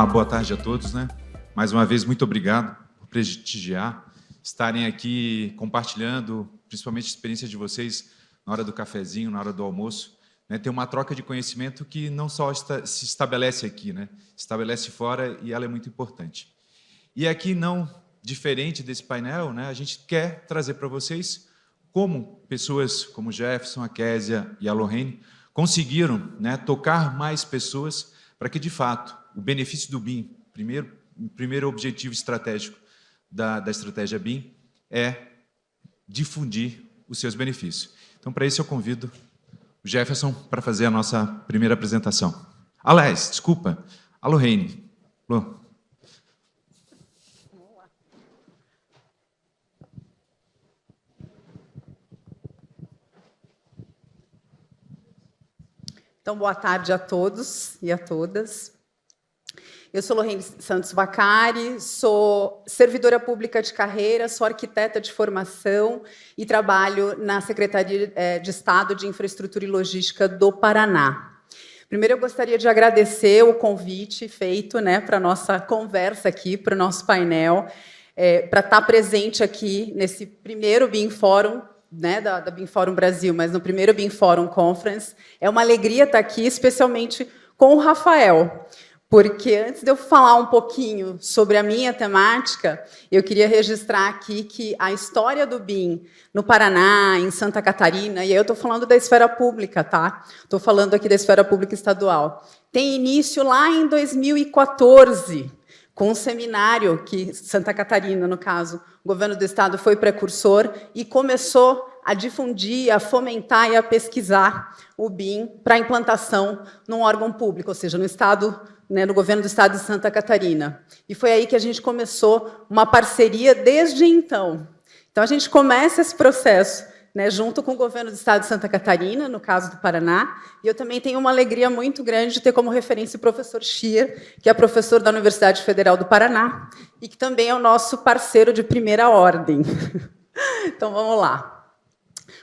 Olá, boa tarde a todos, né? Mais uma vez, muito obrigado por prestigiar, estarem aqui compartilhando, principalmente a experiência de vocês na hora do cafezinho, na hora do almoço, né? Tem uma troca de conhecimento que não só se estabelece aqui, né? Se estabelece fora e ela é muito importante. E aqui, não diferente desse painel, né? A gente quer trazer para vocês como pessoas como Jefferson, a Késia e a Lorraine conseguiram, né, tocar mais pessoas para que, de fato, o benefício do BIM, primeiro objetivo estratégico da estratégia BIM, é difundir os seus benefícios. Então, para isso, eu convido o Jefferson para fazer a nossa primeira apresentação. Aliás, desculpa, a Lorraine. Lô. Então, boa tarde a todos e a todas. Eu sou Lorraine Santos Vaccari, sou servidora pública de carreira, sou arquiteta de formação e trabalho na Secretaria de Estado de Infraestrutura e Logística do Paraná. Primeiro, eu gostaria de agradecer o convite feito, né, para a nossa conversa aqui, para o nosso painel, para estar presente aqui nesse primeiro BIM Fórum, né, da BIM Fórum Brasil, mas no primeiro BIM Fórum Conference. É uma alegria estar aqui, especialmente com o Rafael, porque antes de eu falar um pouquinho sobre a minha temática, eu queria registrar aqui que a história do BIM no Paraná, em Santa Catarina, e aí eu estou falando da esfera pública, tá? Estou falando aqui da esfera pública estadual, tem início lá em 2014, com um seminário que Santa Catarina, no caso, o governo do estado foi precursor e começou a difundir, a fomentar e a pesquisar o BIM para implantação num órgão público, ou seja, no estado, né, no governo do estado de Santa Catarina. E foi aí que a gente começou uma parceria desde então. Então, a gente começa esse processo, né, junto com o governo do estado de Santa Catarina, no caso do Paraná, e eu também tenho uma alegria muito grande de ter como referência o professor Schier, que é professor da Universidade Federal do Paraná, e que também é o nosso parceiro de primeira ordem. Então, vamos lá.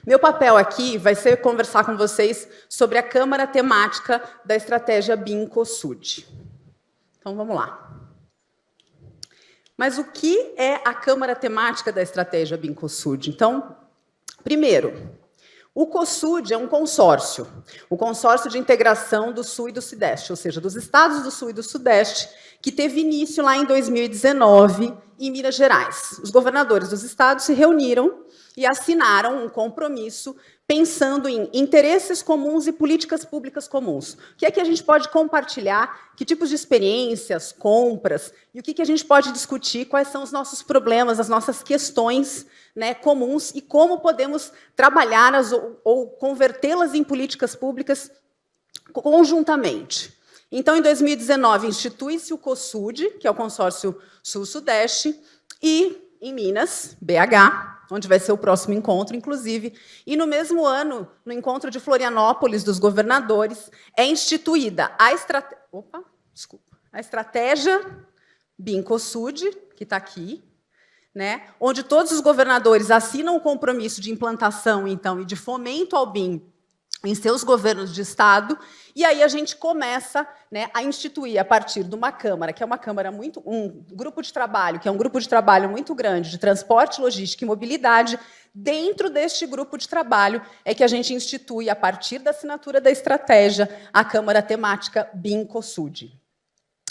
Meu papel aqui vai ser conversar com vocês sobre a Câmara Temática da Estratégia BIM-COSUD. Então, vamos lá. Mas o que é a Câmara Temática da Estratégia BIM-COSUD? Então, primeiro, o COSUD é um consórcio, o consórcio de integração do Sul e do Sudeste, ou seja, dos estados do Sul e do Sudeste, que teve início lá em 2019, em Minas Gerais. Os governadores dos estados se reuniram e assinaram um compromisso pensando em interesses comuns e políticas públicas comuns. O que é que a gente pode compartilhar, que tipos de experiências, compras, e o que a gente pode discutir, quais são os nossos problemas, as nossas questões, né, comuns, e como podemos trabalhá-las ou convertê-las em políticas públicas conjuntamente. Então, em 2019, institui-se o COSUD, que é o Consórcio Sul-Sudeste, e em Minas, BH, onde vai ser o próximo encontro, inclusive. E, no mesmo ano, no encontro de Florianópolis dos governadores, é instituída a estratégia BIM-COSUD, que está aqui, né, onde todos os governadores assinam o compromisso de implantação, então, e de fomento ao BIM em seus governos de estado, e aí a gente começa, né, a instituir, a partir de uma Câmara, que é uma Câmara um grupo de trabalho, que é um grupo de trabalho muito grande, de transporte, logística e mobilidade. Dentro deste grupo de trabalho é que a gente institui, a partir da assinatura da estratégia, a Câmara Temática BIM-COSUD.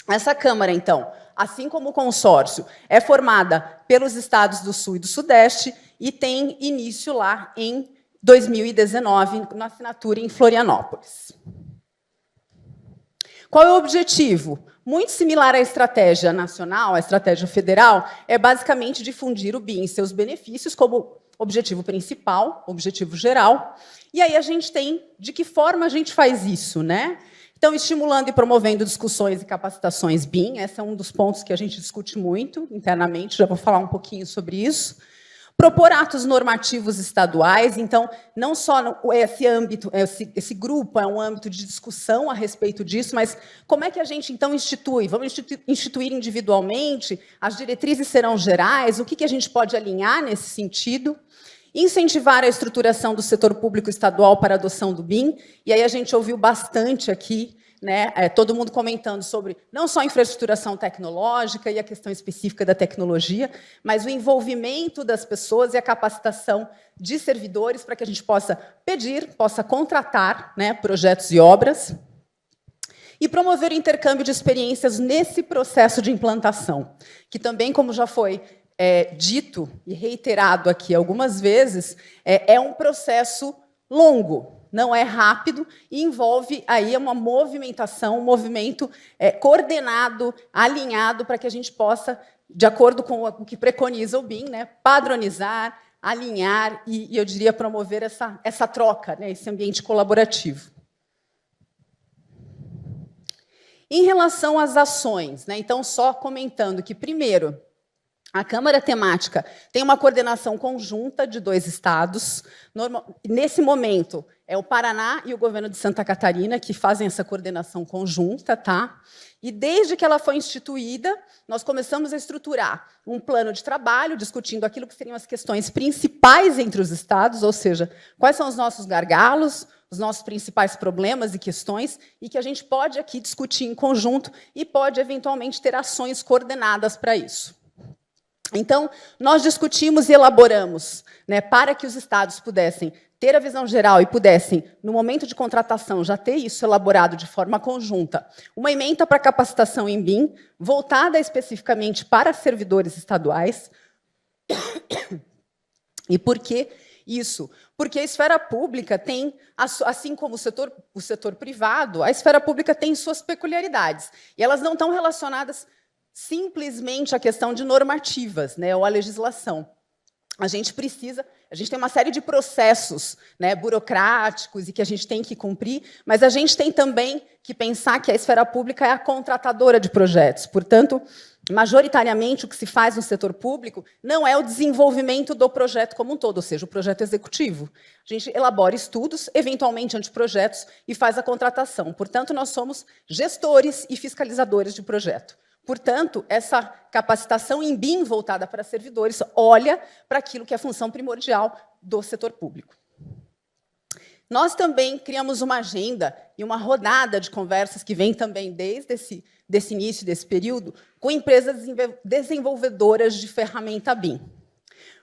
Essa Câmara, então, assim como o consórcio, é formada pelos estados do Sul e do Sudeste e tem início lá em 2019, na assinatura em Florianópolis. Qual é o objetivo? Muito similar à estratégia nacional, à estratégia federal, é basicamente difundir o BIM e seus benefícios como objetivo principal, objetivo geral. E aí a gente tem de que forma a gente faz isso, né? Então, estimulando e promovendo discussões e capacitações BIM, esse é um dos pontos que a gente discute muito internamente, já vou falar um pouquinho sobre isso. Propor atos normativos estaduais, então, não só esse âmbito, esse grupo é um âmbito de discussão a respeito disso, mas como é que a gente, então, institui? Vamos instituir individualmente? As diretrizes serão gerais? O que a gente pode alinhar nesse sentido? incentivar a estruturação do setor público estadual para a adoção do BIM, e aí a gente ouviu bastante aqui, né, todo mundo comentando sobre não só a infraestruturação tecnológica e a questão específica da tecnologia, mas o envolvimento das pessoas e a capacitação de servidores para que a gente possa pedir, possa contratar, né, projetos e obras, e promover o intercâmbio de experiências nesse processo de implantação, que também, como já foi dito e reiterado aqui algumas vezes, é um processo longo, não é rápido e envolve aí uma movimentação, um movimento coordenado, alinhado, para que a gente possa, de acordo com o que preconiza o BIM, né, padronizar, alinhar e, eu diria, promover essa troca, né, esse ambiente colaborativo. Em relação às ações, né, então, só comentando que, primeiro, a Câmara Temática tem uma coordenação conjunta de 2 estados. Nesse momento, é o Paraná e o governo de Santa Catarina que fazem essa coordenação conjunta, tá? E desde que ela foi instituída, nós começamos a estruturar um plano de trabalho, discutindo aquilo que seriam as questões principais entre os estados, ou seja, quais são os nossos gargalos, os nossos principais problemas e questões, e que a gente pode aqui discutir em conjunto e pode, eventualmente, ter ações coordenadas para isso. Então, nós discutimos e elaboramos, né, para que os estados pudessem ter a visão geral e pudessem, no momento de contratação, já ter isso elaborado de forma conjunta, uma ementa para capacitação em BIM, voltada especificamente para servidores estaduais. E por que isso? Porque a esfera pública tem, assim como o setor privado, a esfera pública tem suas peculiaridades, e elas não estão relacionadas simplesmente a questão de normativas, né, ou a legislação. A gente tem uma série de processos, né, burocráticos e que a gente tem que cumprir, mas a gente tem também que pensar que a esfera pública é a contratadora de projetos. Portanto, majoritariamente, o que se faz no setor público não é o desenvolvimento do projeto como um todo, ou seja, o projeto executivo. A gente elabora estudos, eventualmente anteprojetos, e faz a contratação. Portanto, nós somos gestores e fiscalizadores de projeto. Portanto, essa capacitação em BIM voltada para servidores olha para aquilo que é a função primordial do setor público. Nós também criamos uma agenda e uma rodada de conversas que vem também desde desse início, desse período, com empresas desenvolvedoras de ferramenta BIM.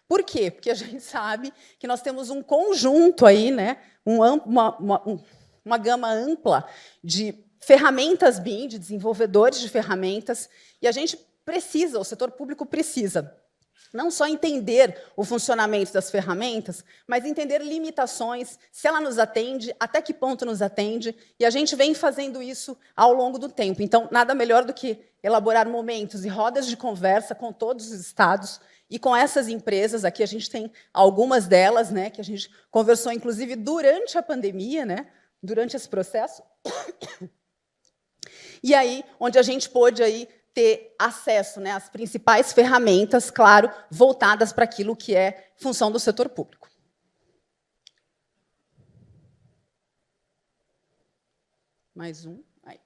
Por quê? Porque a gente sabe que nós temos um conjunto aí, né, uma gama ampla de ferramentas BIM, de desenvolvedores de ferramentas, e a gente precisa, o setor público precisa, não só entender o funcionamento das ferramentas, mas entender limitações, se ela nos atende, até que ponto nos atende, e a gente vem fazendo isso ao longo do tempo. Então, nada melhor do que elaborar momentos e rodas de conversa com todos os estados e com essas empresas. Aqui a gente tem algumas delas, né, que a gente conversou, inclusive, durante a pandemia, né, durante esse processo. E aí, onde a gente pôde aí ter acesso, né, às principais ferramentas, claro, voltadas para aquilo que é função do setor público. Mais um. Aí.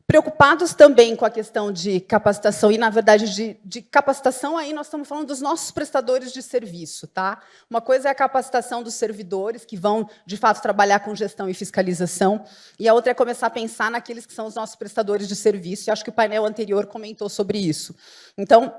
Preocupados também com a questão de capacitação, e, na verdade, de capacitação, aí nós estamos falando dos nossos prestadores de serviço. Tá? Uma coisa é a capacitação dos servidores, que vão, de fato, trabalhar com gestão e fiscalização, e a outra é começar a pensar naqueles que são os nossos prestadores de serviço, e acho que o painel anterior comentou sobre isso. Então,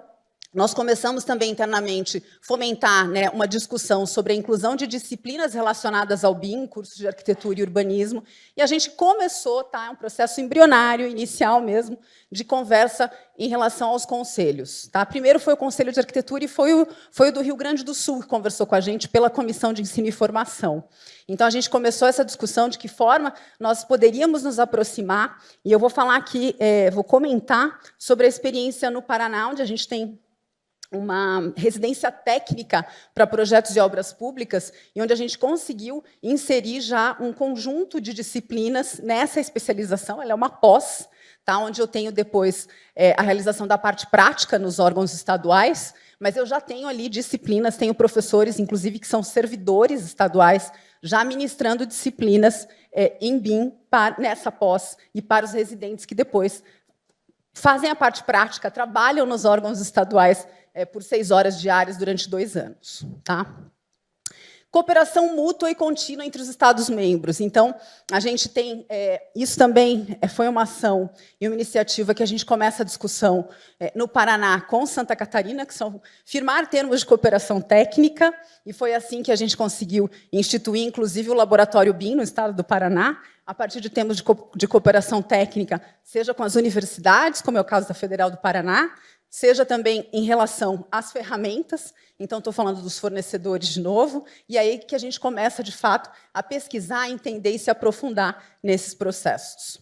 nós começamos também internamente fomentar, né, uma discussão sobre a inclusão de disciplinas relacionadas ao BIM, cursos de arquitetura e urbanismo, e a gente começou, tá, um processo embrionário, inicial mesmo, de conversa em relação aos conselhos. Tá? Primeiro foi o Conselho de Arquitetura e foi o do Rio Grande do Sul que conversou com a gente pela Comissão de Ensino e Formação. Então, a gente começou essa discussão de que forma nós poderíamos nos aproximar, e eu vou falar aqui, vou comentar sobre a experiência no Paraná, onde a gente tem uma residência técnica para projetos de obras públicas, e onde a gente conseguiu inserir já um conjunto de disciplinas nessa especialização. Ela é uma pós, tá? Onde eu tenho depois a realização da parte prática nos órgãos estaduais, mas eu já tenho ali disciplinas, tenho professores, inclusive, que são servidores estaduais, já ministrando disciplinas em BIM nessa pós, e para os residentes que depois fazem a parte prática, trabalham nos órgãos estaduais por 6 horas diárias durante 2 anos. Tá? Cooperação mútua e contínua entre os Estados-membros. Então, a gente tem... isso também foi uma ação e uma iniciativa que a gente começa a discussão no Paraná com Santa Catarina, que são firmar termos de cooperação técnica, e foi assim que a gente conseguiu instituir, inclusive, o Laboratório BIM no estado do Paraná, a partir de termos de cooperação técnica, seja com as universidades, como é o caso da Federal do Paraná, seja também em relação às ferramentas, então estou falando dos fornecedores de novo, e aí que a gente começa, de fato, a pesquisar, entender e se aprofundar nesses processos.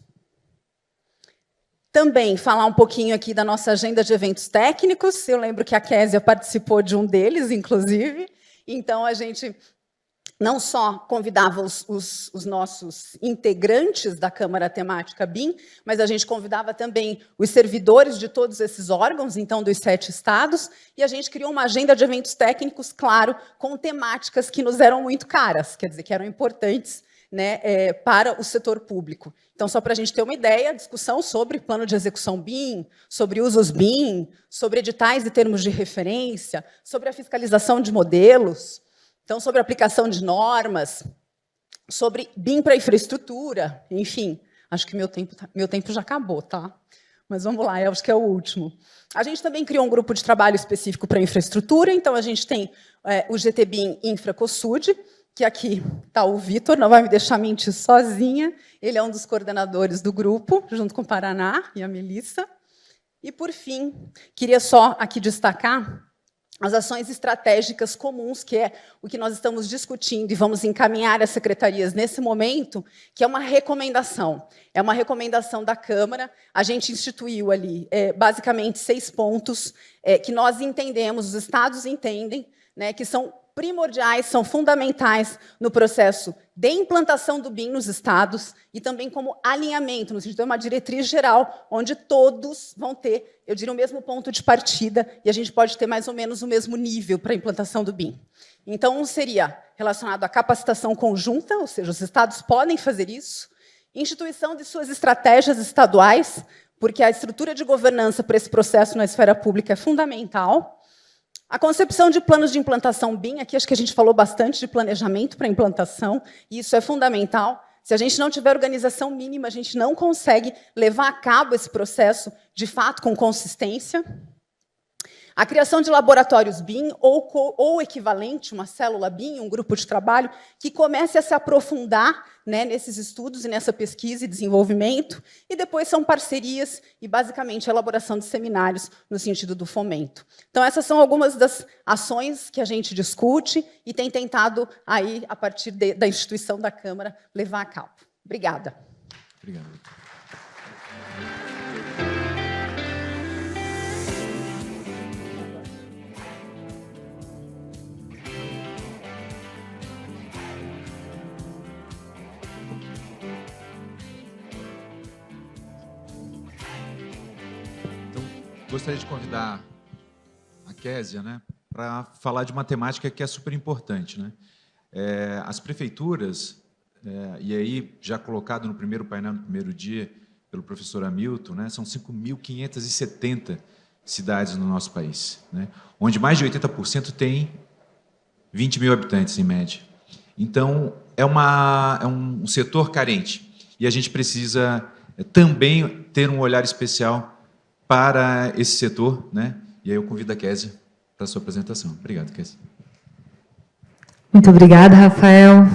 Também falar um pouquinho aqui da nossa agenda de eventos técnicos, eu lembro que a Késia participou de um deles, inclusive, então a gente não só convidava os nossos integrantes da Câmara Temática BIM, mas a gente convidava também os servidores de todos esses órgãos, então, dos 7 estados, e a gente criou uma agenda de eventos técnicos, claro, com temáticas que nos eram muito caras, quer dizer, que eram importantes, né, para o setor público. Então, só para a gente ter uma ideia, discussão sobre plano de execução BIM, sobre usos BIM, sobre editais e termos de referência, sobre a fiscalização de modelos, então, sobre a aplicação de normas, sobre BIM para infraestrutura, enfim, acho que meu tempo já acabou, tá? Mas vamos lá, eu acho que é o último. A gente também criou um grupo de trabalho específico para infraestrutura, então a gente tem o GTBIM InfraCosud, que aqui está o Vitor, não vai me deixar mentir sozinha, ele é um dos coordenadores do grupo, junto com o Paraná e a Melissa. E, por fim, queria só aqui destacar as ações estratégicas comuns, que é o que nós estamos discutindo e vamos encaminhar às secretarias nesse momento, que é uma recomendação. É uma recomendação da Câmara. A gente instituiu ali, basicamente, 6 pontos que nós entendemos, os estados entendem, né, que são primordiais, são fundamentais no processo de implantação do BIM nos estados e também como alinhamento, no sentido de uma diretriz geral, onde todos vão ter, eu diria, o mesmo ponto de partida e a gente pode ter mais ou menos o mesmo nível para a implantação do BIM. Então, um seria relacionado à capacitação conjunta, ou seja, os estados podem fazer isso, instituição de suas estratégias estaduais, porque a estrutura de governança para esse processo na esfera pública é fundamental. A concepção de planos de implantação BIM, aqui acho que a gente falou bastante de planejamento para implantação, e isso é fundamental. Se a gente não tiver organização mínima, a gente não consegue levar a cabo esse processo, de fato, com consistência. A criação de laboratórios BIM ou equivalente, uma célula BIM, um grupo de trabalho, que comece a se aprofundar, né, nesses estudos e nessa pesquisa e desenvolvimento, e depois são parcerias e, basicamente, a elaboração de seminários no sentido do fomento. Então, essas são algumas das ações que a gente discute e tem tentado, aí, a partir da instituição da Câmara, levar a cabo. Obrigada. Obrigado. Gostaria de convidar a Késia, né, para falar de uma temática que é super importante, né? As prefeituras, e aí já colocado no primeiro painel, no primeiro dia, pelo professor Hamilton, né, são 5.570 cidades no nosso país, né, onde mais de 80% tem 20 mil habitantes, em média. Então, é um setor carente, e a gente precisa também ter um olhar especial para esse setor, né? E aí eu convido a Késia para a sua apresentação. Obrigado, Késia. Muito obrigada, Rafael.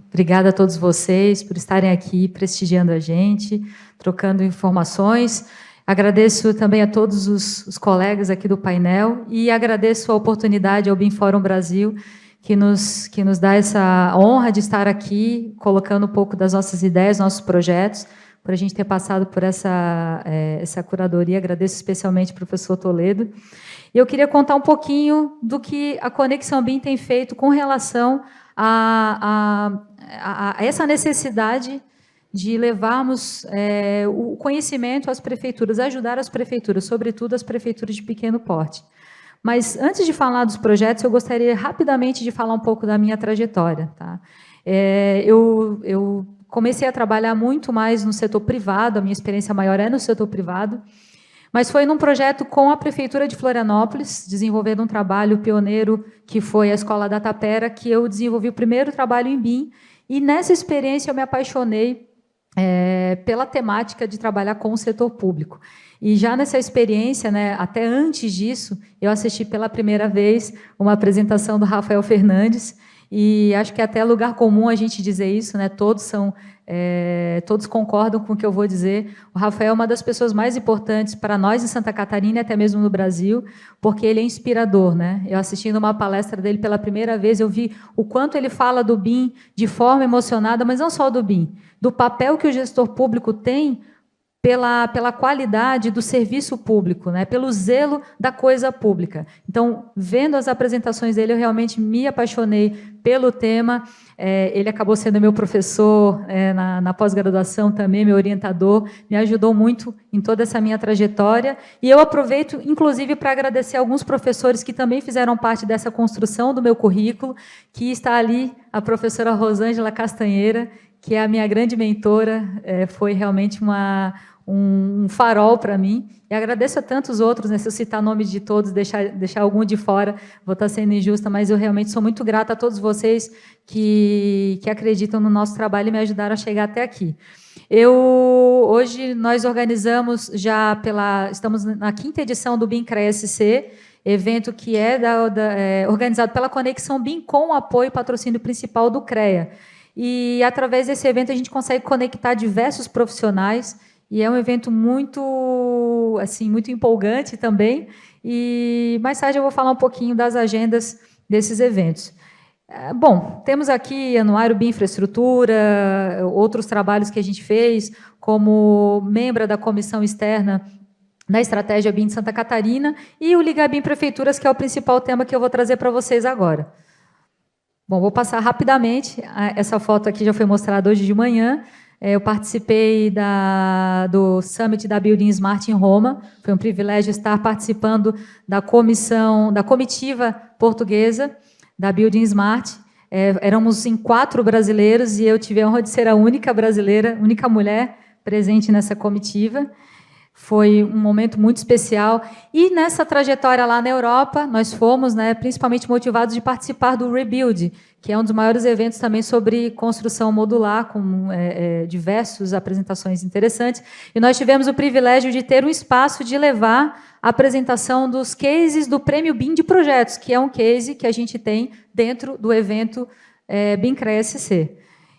Obrigada a todos vocês por estarem aqui prestigiando a gente, trocando informações. Agradeço também a todos os colegas aqui do painel e agradeço a oportunidade ao BIM Fórum Brasil, que nos dá essa honra de estar aqui, colocando um pouco das nossas ideias, nossos projetos, por a gente ter passado por essa curadoria. Agradeço especialmente ao professor Toledo. E eu queria contar um pouquinho do que a Conexão BIM tem feito com relação a essa necessidade de levarmos o conhecimento às prefeituras, ajudar as prefeituras, sobretudo as prefeituras de pequeno porte. Mas, antes de falar dos projetos, eu gostaria rapidamente de falar um pouco da minha trajetória. Tá? Eu comecei a trabalhar muito mais no setor privado, a minha experiência maior é no setor privado, mas foi num projeto com a Prefeitura de Florianópolis, desenvolvendo um trabalho pioneiro, que foi a Escola da Tapera, que eu desenvolvi o primeiro trabalho em BIM, e nessa experiência eu me apaixonei pela temática de trabalhar com o setor público. E já nessa experiência, né, até antes disso, eu assisti pela primeira vez uma apresentação do Rafael Fernandes, e acho que é até lugar comum a gente dizer isso, né? Todos concordam com o que eu vou dizer. O Rafael é uma das pessoas mais importantes para nós em Santa Catarina e até mesmo no Brasil, porque ele é inspirador, né? Eu assistindo uma palestra dele pela primeira vez, eu vi o quanto ele fala do BIM de forma emocionada, mas não só do BIM, do papel que o gestor público tem pela qualidade do serviço público, né? Pelo zelo da coisa pública. Então, vendo as apresentações dele, eu realmente me apaixonei pelo tema. Ele acabou sendo meu professor na pós-graduação também, meu orientador, me ajudou muito em toda essa minha trajetória. E eu aproveito, inclusive, para agradecer alguns professores que também fizeram parte dessa construção do meu currículo, que está ali a professora Rosângela Castanheira, que é a minha grande mentora, foi realmente um farol para mim, e agradeço a tantos outros, né, se eu citar o nome de todos, deixar algum de fora, vou estar sendo injusta, mas eu realmente sou muito grata a todos vocês que acreditam no nosso trabalho e me ajudaram a chegar até aqui. Hoje nós organizamos estamos na 5ª edição do BIM CREA-SC, evento que é organizado pela Conexão BIM com o apoio e patrocínio principal do CREA. E, através desse evento, a gente consegue conectar diversos profissionais, e é um evento muito empolgante também, e mais tarde eu vou falar um pouquinho das agendas desses eventos. Bom, temos aqui Anuário BIM Infraestrutura, outros trabalhos que a gente fez, como membro da comissão externa da Estratégia BIM de Santa Catarina, e o Liga BIM Prefeituras, que é o principal tema que eu vou trazer para vocês agora. Bom, vou passar rapidamente, essa foto aqui já foi mostrada hoje de manhã. Eu participei do Summit da Building Smart em Roma, foi um privilégio estar participando da comitiva portuguesa da Building Smart. Éramos em 4 brasileiros e eu tive a honra de ser a única brasileira, única mulher presente nessa comitiva. Foi um momento muito especial. E nessa trajetória lá na Europa, nós fomos, né, principalmente motivados de participar do Rebuild, que é um dos maiores eventos também sobre construção modular, com diversas apresentações interessantes. E nós tivemos o privilégio de ter um espaço de levar a apresentação dos cases do Prêmio BIM de Projetos, que é um case que a gente tem dentro do evento BIM CREA-SC.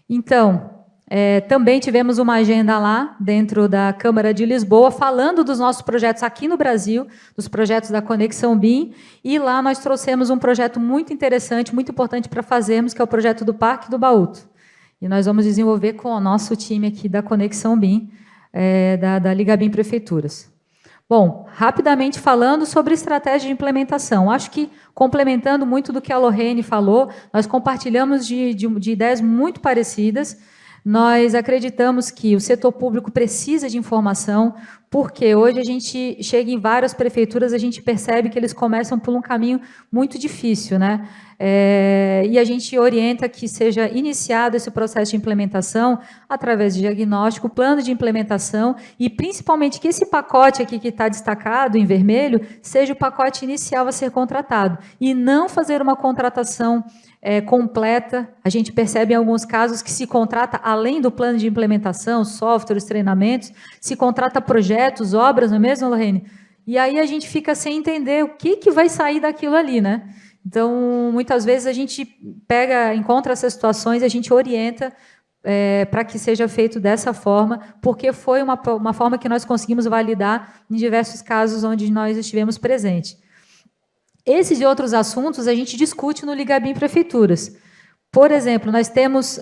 Então, também tivemos uma agenda lá, dentro da Câmara de Lisboa, falando dos nossos projetos aqui no Brasil, dos projetos da Conexão BIM, e lá nós trouxemos um projeto muito interessante, muito importante para fazermos, que é o projeto do Parque do Baúto. E nós vamos desenvolver com o nosso time aqui da Conexão BIM, da Liga BIM Prefeituras. Bom, rapidamente falando sobre estratégia de implementação. Acho que, complementando muito do que a Lorraine falou, nós compartilhamos de ideias muito parecidas. Nós acreditamos que o setor público precisa de informação, porque hoje a gente chega em várias prefeituras, a gente percebe que eles começam por um caminho muito difícil, né? E a gente orienta que seja iniciado esse processo de implementação através de diagnóstico, plano de implementação, e principalmente que esse pacote aqui que está destacado em vermelho seja o pacote inicial a ser contratado, e não fazer uma contratação completa. A gente percebe em alguns casos que se contrata, além do plano de implementação, softwares, treinamentos, se contrata projetos, obras, não é mesmo, Lorraine? E aí a gente fica sem entender o que vai sair daquilo ali, né? Então, muitas vezes a gente encontra essas situações e a gente orienta para que seja feito dessa forma, porque foi uma forma que nós conseguimos validar em diversos casos onde nós estivemos presentes. Esses e outros assuntos a gente discute no Liga BIM Prefeituras. Por exemplo, nós temos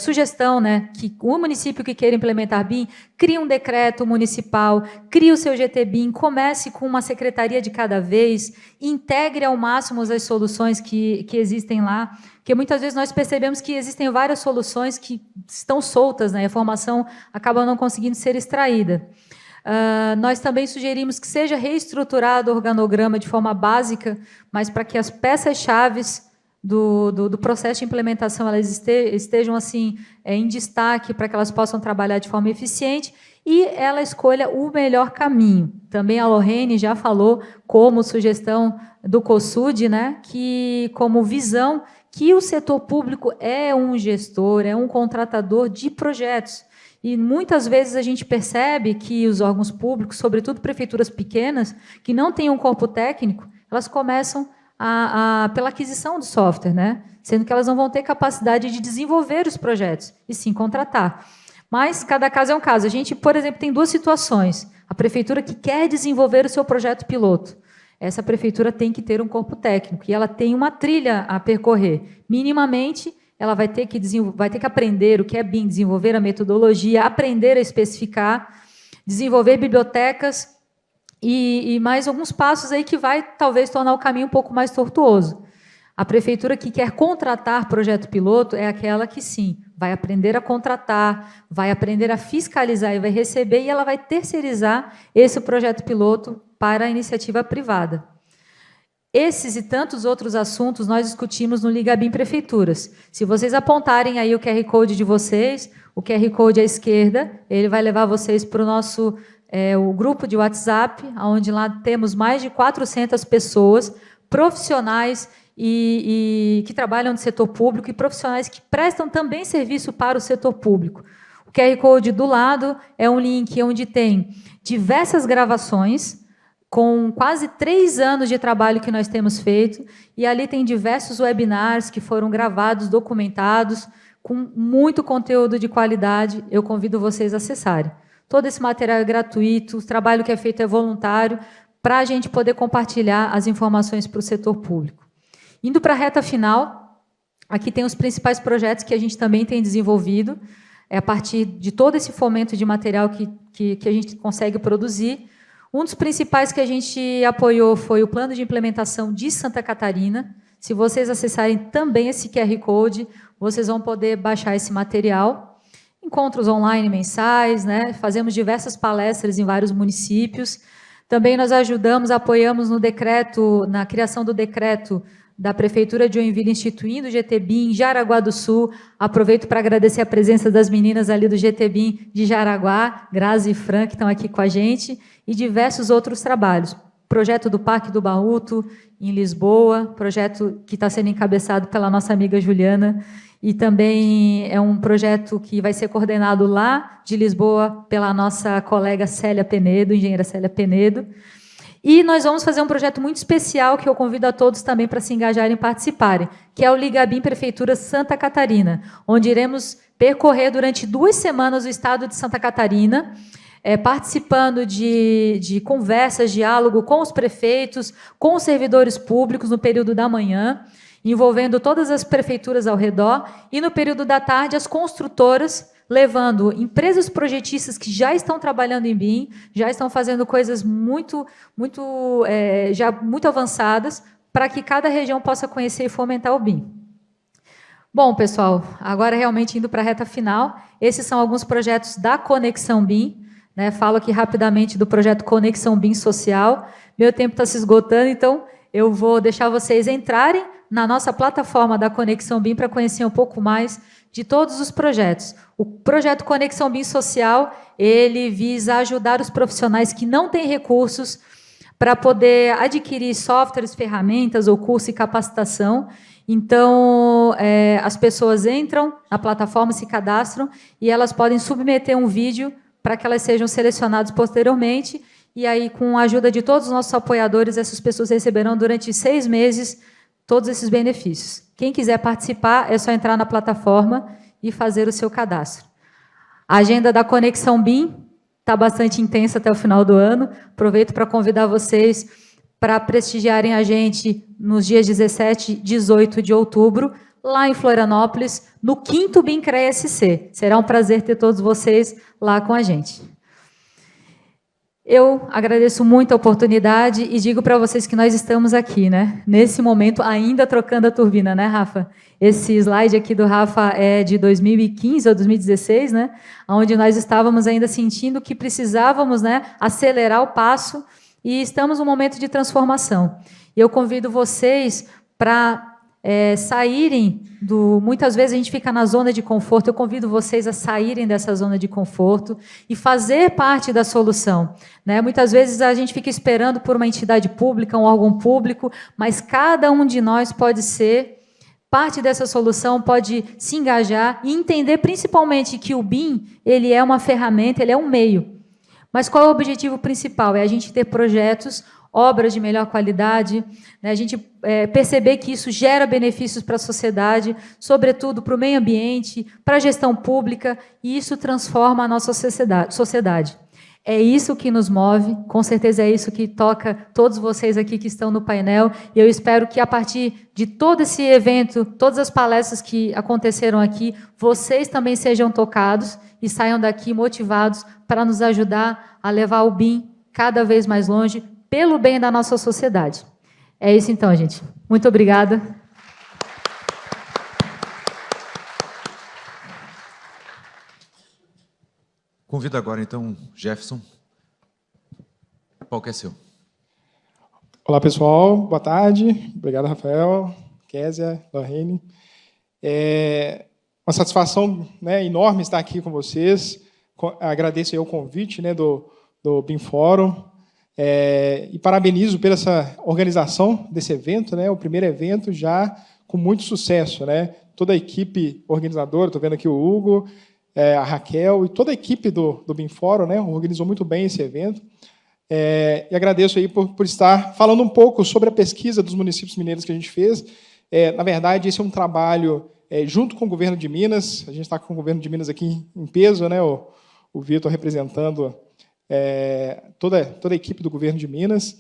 sugestão, né, que o município que queira implementar BIM, crie um decreto municipal, crie o seu GT BIM, comece com uma secretaria de cada vez, integre ao máximo as soluções que existem lá, porque muitas vezes nós percebemos que existem várias soluções que estão soltas, né, a informação acaba não conseguindo ser extraída. Nós também sugerimos que seja reestruturado o organograma de forma básica, mas para que as peças-chave do processo de implementação elas estejam assim em destaque para que elas possam trabalhar de forma eficiente e ela escolha o melhor caminho. Também a Lorraine já falou como sugestão do COSUD, né, que como visão que o setor público é um gestor, é um contratador de projetos. E muitas vezes a gente percebe que os órgãos públicos, sobretudo prefeituras pequenas, que não têm um corpo técnico, elas começam pela aquisição do software, né? Sendo que elas não vão ter capacidade de desenvolver os projetos, e sim contratar. Mas cada caso é um caso. A gente, por exemplo, tem duas situações. A prefeitura que quer desenvolver o seu projeto piloto. Essa prefeitura tem que ter um corpo técnico, e ela tem uma trilha a percorrer. Minimamente, ela vai ter que aprender o que é BIM, desenvolver a metodologia, aprender a especificar, desenvolver bibliotecas e mais alguns passos aí que vai talvez tornar o caminho um pouco mais tortuoso. A prefeitura que quer contratar projeto piloto é aquela que, sim, vai aprender a contratar, vai aprender a fiscalizar e vai receber, e ela vai terceirizar esse projeto piloto para a iniciativa privada. Esses e tantos outros assuntos nós discutimos no Liga BIM Prefeituras. Se vocês apontarem aí o QR Code de vocês, o QR Code à esquerda, ele vai levar vocês para o nosso o grupo de WhatsApp, onde lá temos mais de 400 pessoas, profissionais e que trabalham no setor público e profissionais que prestam também serviço para o setor público. O QR Code do lado é um link onde tem diversas gravações, com quase 3 anos de trabalho que nós temos feito, e ali tem diversos webinars que foram gravados, documentados, com muito conteúdo de qualidade. Eu convido vocês a acessarem. Todo esse material é gratuito, o trabalho que é feito é voluntário, para a gente poder compartilhar as informações para o setor público. Indo para a reta final, aqui tem os principais projetos que a gente também tem desenvolvido, a partir de todo esse fomento de material que a gente consegue produzir. Um dos principais que a gente apoiou foi o plano de implementação de Santa Catarina. Se vocês acessarem também esse QR Code, vocês vão poder baixar esse material. Encontros online mensais, né? Fazemos diversas palestras em vários municípios. Também nós apoiamos no decreto, na criação do decreto da Prefeitura de Joinville instituindo o GTBIM em Jaraguá do Sul. Aproveito para agradecer a presença das meninas ali do GTBIM de Jaraguá, Grazi e Fran, que estão aqui com a gente, e diversos outros trabalhos. Projeto do Parque do Baúto, em Lisboa, projeto que está sendo encabeçado pela nossa amiga Juliana, e também é um projeto que vai ser coordenado lá de Lisboa pela nossa colega Célia Penedo, engenheira Célia Penedo. E nós vamos fazer um projeto muito especial que eu convido a todos também para se engajarem e participarem, que é o Liga BIM Prefeitura Santa Catarina, onde iremos percorrer durante 2 semanas o estado de Santa Catarina, participando de conversas, diálogo com os prefeitos, com os servidores públicos no período da manhã, envolvendo todas as prefeituras ao redor, e no período da tarde as construtoras, levando empresas projetistas que já estão trabalhando em BIM, já estão fazendo coisas muito avançadas, para que cada região possa conhecer e fomentar o BIM. Bom, pessoal, agora realmente indo para a reta final, esses são alguns projetos da Conexão BIM, né? Falo aqui rapidamente do projeto Conexão BIM Social. Meu tempo está se esgotando, então eu vou deixar vocês entrarem na nossa plataforma da Conexão BIM para conhecer um pouco mais de todos os projetos. O projeto Conexão BIM Social, ele visa ajudar os profissionais que não têm recursos para poder adquirir softwares, ferramentas ou curso e capacitação. Então, as pessoas entram na plataforma, se cadastram, e elas podem submeter um vídeo para que elas sejam selecionadas posteriormente, e aí, com a ajuda de todos os nossos apoiadores, essas pessoas receberão durante 6 meses todos esses benefícios. Quem quiser participar, é só entrar na plataforma e fazer o seu cadastro. A agenda da Conexão BIM está bastante intensa até o final do ano. Aproveito para convidar vocês para prestigiarem a gente nos dias 17 e 18 de outubro, lá em Florianópolis, no 5º BIMCRE SC. Será um prazer ter todos vocês lá com a gente. Eu agradeço muito a oportunidade e digo para vocês que nós estamos aqui, né? Nesse momento, ainda trocando a turbina, né, Rafa? Esse slide aqui do Rafa é de 2015 ou 2016, né? Onde nós estávamos ainda sentindo que precisávamos, né, acelerar o passo, e estamos num momento de transformação. E eu convido vocês para saírem do... Muitas vezes a gente fica na zona de conforto, eu convido vocês a saírem dessa zona de conforto e fazer parte da solução, né? Muitas vezes a gente fica esperando por uma entidade pública, um órgão público, mas cada um de nós pode ser parte dessa solução, pode se engajar e entender principalmente que o BIM ele é uma ferramenta, ele é um meio. Mas qual é o objetivo principal? É a gente ter projetos, obras de melhor qualidade, né? A gente perceber que isso gera benefícios para a sociedade, sobretudo para o meio ambiente, para a gestão pública, e isso transforma a nossa sociedade. É isso que nos move, com certeza é isso que toca todos vocês aqui que estão no painel, e eu espero que, a partir de todo esse evento, todas as palestras que aconteceram aqui, vocês também sejam tocados e saiam daqui motivados para nos ajudar a levar o BIM cada vez mais longe, pelo bem da nossa sociedade. É isso então, gente. Muito obrigada. Convido agora, então, Jefferson. O palco é seu. Olá, pessoal. Boa tarde. Obrigado, Rafael, Kézia, Lorraine. É uma satisfação, né, enorme estar aqui com vocês. Agradeço aí o convite, né, do BIM Fórum. E parabenizo pela essa organização desse evento, né, o primeiro evento já com muito sucesso, né? Toda a equipe organizadora, estou vendo aqui o Hugo, a Raquel e toda a equipe do BIM Fórum, né, organizou muito bem esse evento. E agradeço aí por estar falando um pouco sobre a pesquisa dos municípios mineiros que a gente fez. Na verdade, esse é um trabalho junto com o governo de Minas. A gente está com o governo de Minas aqui em peso, né? O Vitor representando toda a equipe do governo de Minas.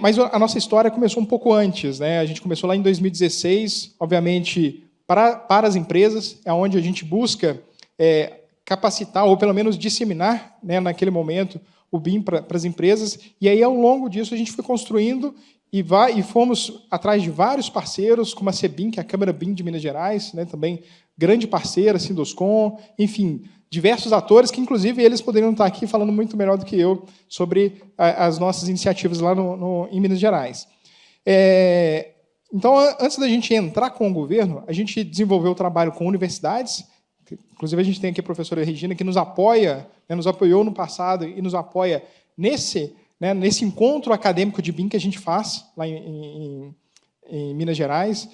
Mas a nossa história começou um pouco antes, né? A gente começou lá em 2016, obviamente, para as empresas, é onde a gente busca capacitar, ou pelo menos disseminar, né, naquele momento, o BIM para as empresas. E aí, ao longo disso, a gente foi construindo e fomos atrás de vários parceiros, como a CEBIM, que é a Câmara BIM de Minas Gerais, né, também grande parceira, Sinduscom, enfim, diversos atores que, inclusive, eles poderiam estar aqui falando muito melhor do que eu sobre as nossas iniciativas lá em Minas Gerais. Então, antes da gente entrar com o governo, a gente desenvolveu o trabalho com universidades. Inclusive, a gente tem aqui a professora Regina, que nos apoia, né, nos apoiou no passado e nos apoia nesse encontro acadêmico de BIM que a gente faz lá em Minas Gerais.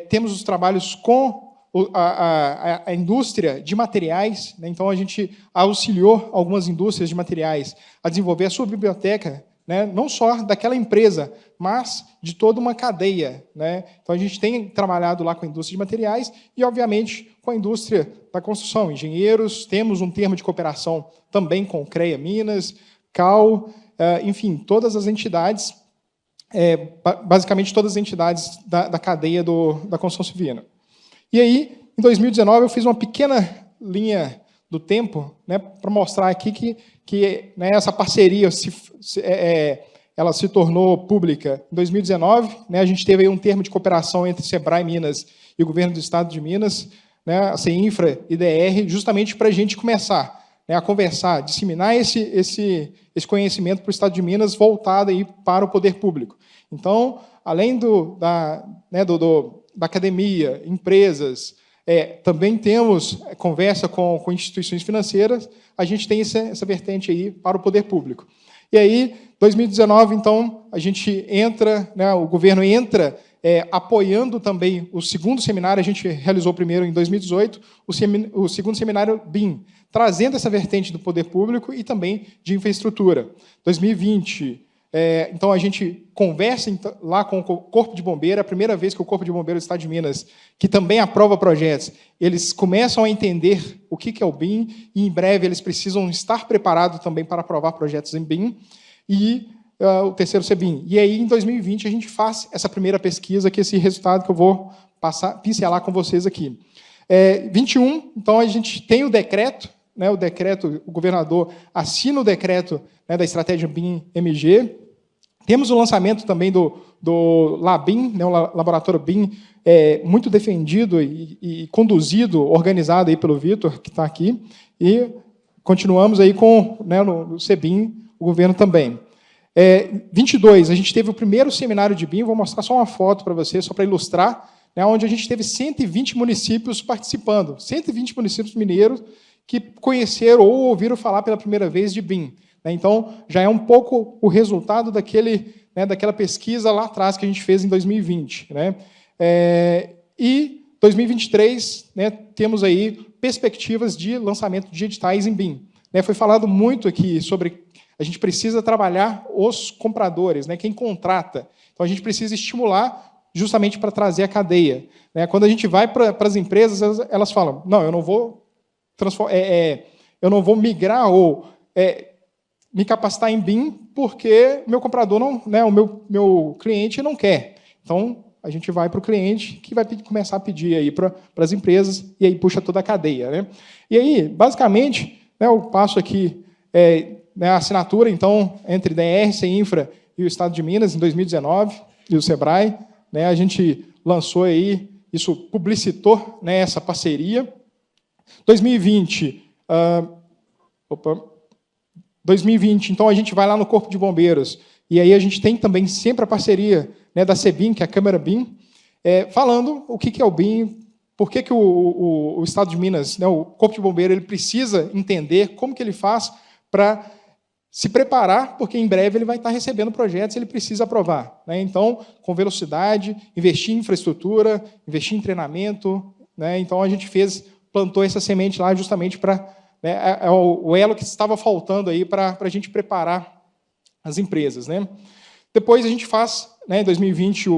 Temos os trabalhos com a indústria de materiais, né? Então, a gente auxiliou algumas indústrias de materiais a desenvolver a sua biblioteca, né? Não só daquela empresa, mas de toda uma cadeia, né? Então, a gente tem trabalhado lá com a indústria de materiais e, obviamente, com a indústria da construção, engenheiros. Temos um termo de cooperação também com o CREA Minas, CAL, enfim, todas as entidades, basicamente todas as entidades da cadeia da construção civil. E aí, em 2019, eu fiz uma pequena linha do tempo, né, para mostrar aqui que né, essa parceria ela se tornou pública em 2019. Né, a gente teve aí um termo de cooperação entre Sebrae Minas e o Governo do Estado de Minas, né, a CEINFRA e DR, justamente para a gente começar, né, a conversar, disseminar esse conhecimento para o Estado de Minas voltado aí para o poder público. Então, além da academia, empresas, também temos conversa com instituições financeiras, a gente tem essa vertente aí para o poder público. E aí, 2019, então, a gente entra, né, o governo entra apoiando também o segundo seminário. A gente realizou o primeiro em 2018, o segundo seminário BIM, trazendo essa vertente do poder público e também de infraestrutura. 2020, então, a gente conversa lá com o Corpo de Bombeiro, a primeira vez que o Corpo de Bombeiro do Estado de Minas, que também aprova projetos, eles começam a entender o que é o BIM, e em breve eles precisam estar preparados também para aprovar projetos em BIM, e o terceiro CBIM. E aí, em 2020, a gente faz essa primeira pesquisa, que é esse resultado que eu vou pincelar com vocês aqui. 21, então, a gente tem o decreto, né, o governador assina o decreto, né, da estratégia BIM-MG. Temos o lançamento também do LABIM, né, o laboratório BIM, muito defendido e conduzido, organizado aí pelo Vitor, que está aqui. E continuamos aí com, né, no CBIM, o governo também. 22, a gente teve o primeiro seminário de BIM. Vou mostrar só uma foto para vocês, só para ilustrar, né, onde a gente teve 120 municípios participando, 120 municípios mineiros que conheceram ou ouviram falar pela primeira vez de BIM. Né? Então, já é um pouco o resultado daquela pesquisa lá atrás que a gente fez em 2020. Né? E 2023, né, temos aí perspectivas de lançamento de editais em BIM. Né? Foi falado muito aqui sobre a gente precisa trabalhar os compradores, né, quem contrata. Então, a gente precisa estimular justamente para trazer a cadeia. Né? Quando a gente vai para as empresas, elas falam, não, eu não vou migrar ou me capacitar em BIM porque meu comprador não, né, o meu cliente não quer. Então, a gente vai para o cliente que vai começar a pedir aí para as empresas e aí puxa toda a cadeia. Né? E aí, basicamente, né, eu passo aqui a assinatura, então, entre DR, CEINFRA e o Estado de Minas, em 2019, e o SEBRAE. Né, a gente lançou aí, isso publicitou, né, essa parceria. 2020, então, a gente vai lá no Corpo de Bombeiros, e aí a gente tem também sempre a parceria, né, da CEBIM, que é a Câmara BIM, falando o que é o BIM, por que o Estado de Minas, né, o Corpo de Bombeiro, ele precisa entender como que ele faz para se preparar, porque em breve ele vai estar recebendo projetos e ele precisa aprovar. Né? Então, com velocidade, investir em infraestrutura, investir em treinamento. Né? Então, a gente plantou essa semente lá justamente para... Né, o elo que estava faltando aí para a gente preparar as empresas. Né? Depois, a gente faz, né, em 2020,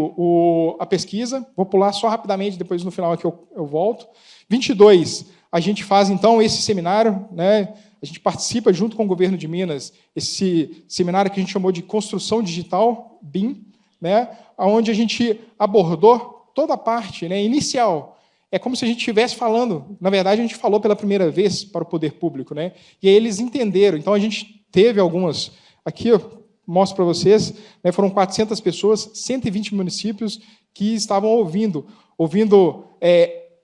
a pesquisa. Vou pular só rapidamente, depois no final aqui eu volto. 22, a gente faz, então, esse seminário, né? A gente participa, junto com o governo de Minas, esse seminário que a gente chamou de Construção Digital, BIM, né, onde a gente abordou toda a parte, né, inicial. É como se a gente estivesse falando, na verdade, a gente falou pela primeira vez para o poder público, né, e aí eles entenderam. Então, a gente teve algumas... Aqui eu mostro para vocês, né, foram 400 pessoas, 120 municípios que estavam ouvindo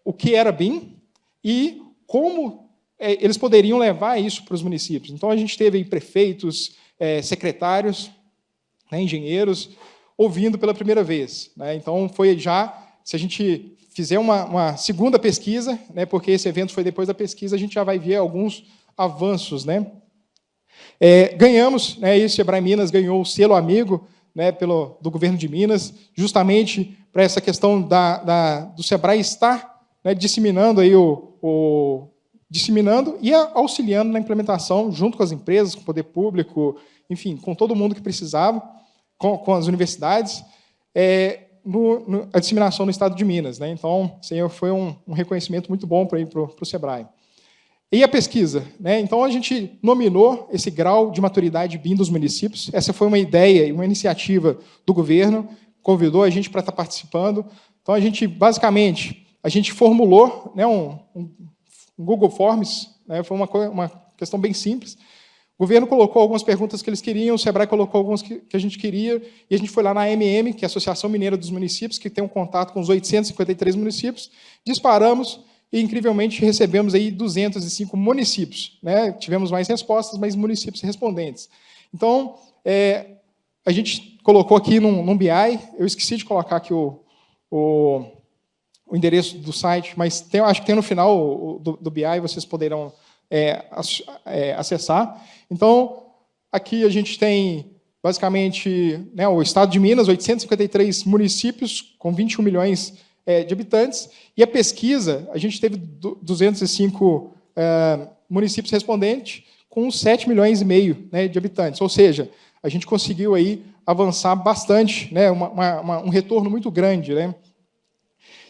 o que era BIM e como eles poderiam levar isso para os municípios. Então, a gente teve aí prefeitos, secretários, né, engenheiros, ouvindo pela primeira vez. Né? Então, foi já, se a gente fizer uma segunda pesquisa, né, porque esse evento foi depois da pesquisa, a gente já vai ver alguns avanços. Né? Ganhamos, né, e o SEBRAE Minas ganhou o selo amigo, né, do governo de Minas, justamente para essa questão do SEBRAE estar, né, disseminando aí disseminando e auxiliando na implementação, junto com as empresas, com o poder público, enfim, com todo mundo que precisava, com as universidades, a disseminação no Estado de Minas. Né? Então, foi um reconhecimento muito bom para o SEBRAE. E a pesquisa? Né? Então, a gente nominou esse grau de maturidade BIM dos municípios. Essa foi uma ideia e uma iniciativa do governo, convidou a gente para estar participando. Então, basicamente, a gente formulou, né, um Google Forms, né, foi uma questão bem simples. O governo colocou algumas perguntas que eles queriam, o SEBRAE colocou algumas que a gente queria, e a gente foi lá na AMM, que é a Associação Mineira dos Municípios, que tem um contato com os 853 municípios, disparamos e, incrivelmente, recebemos aí 205 municípios. Né? Tivemos mais respostas, mas municípios respondentes. Então, a gente colocou aqui num BI, eu esqueci de colocar aqui o endereço do site, mas acho que tem no final do BI, vocês poderão acessar. Então, aqui a gente tem, basicamente, né, o Estado de Minas, 853 municípios, com 21 milhões de habitantes, e a pesquisa, a gente teve 205 municípios respondentes, com 7 milhões e meio, né, de habitantes. Ou seja, a gente conseguiu aí avançar bastante, né, um retorno muito grande. Né?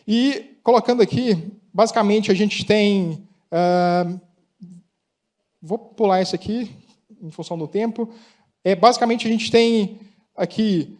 E, colocando aqui, basicamente, a gente tem... vou pular isso aqui, em função do tempo. Basicamente, a gente tem aqui